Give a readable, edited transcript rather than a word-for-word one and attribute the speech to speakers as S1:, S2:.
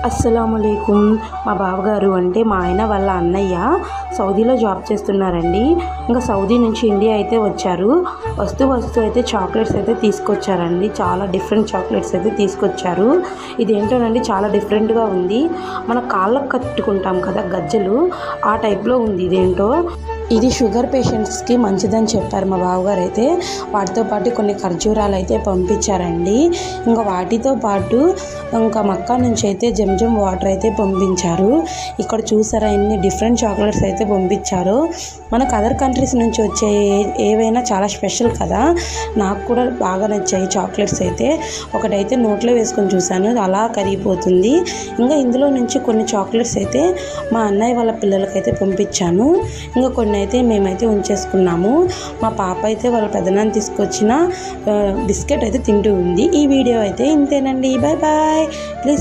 S1: అస్సలాముఅలైకుం. మా బావగారు అంటే మా ఆయన వాళ్ళ అన్నయ్య సౌదీలో జాబ్ చేస్తున్నారండి. ఇంకా సౌదీ నుంచి ఇండియా అయితే వచ్చారు. వస్తూ అయితే చాక్లెట్స్ అయితే తీసుకొచ్చారండి. చాలా డిఫరెంట్ చాక్లెట్స్ అయితే తీసుకొచ్చారు. ఇదేంటోనండి చాలా డిఫరెంట్గా ఉంది. మన కాళ్ళకు కట్టుకుంటాం కదా గజ్జలు, ఆ టైప్లో ఉంది. ఇదేంటో ఇది షుగర్ పేషెంట్స్కి మంచిదని చెప్పారు మా బావగారు అయితే. వాటితో పాటు కొన్ని ఖర్జూరాలు అయితే పంపించారండి. ఇంకా వాటితో పాటు ఇంకా మక్కా నుంచి అయితే జంజం వాటర్ అయితే పంపించారు. ఇక్కడ చూసారా ఎన్ని డిఫరెంట్ చాక్లెట్స్ అయితే పంపించారు. మనకు అదర్ కంట్రీస్ నుంచి వచ్చే ఏవైనా చాలా స్పెషల్ కదా. నాకు కూడా బాగా నచ్చాయి చాక్లెట్స్ అయితే. ఒకటైతే నోట్లో వేసుకొని చూశాను, అలా కరిగిపోతుంది. ఇంకా ఇందులో నుంచి కొన్ని చాక్లెట్స్ అయితే మా అన్నయ్య వాళ్ళ పిల్లలకైతే పంపించాను. ఇంకా కొన్ని అయితే మేమైతే ఉంచేసుకున్నాము. మా పాప అయితే వాళ్ళ పెదనాన్న తీసుకొచ్చిన బిస్కెట్ అయితే తింటూ ఉంది. ఈ వీడియో అయితే ఇంతేనండి. Bye bye. ప్లీజ్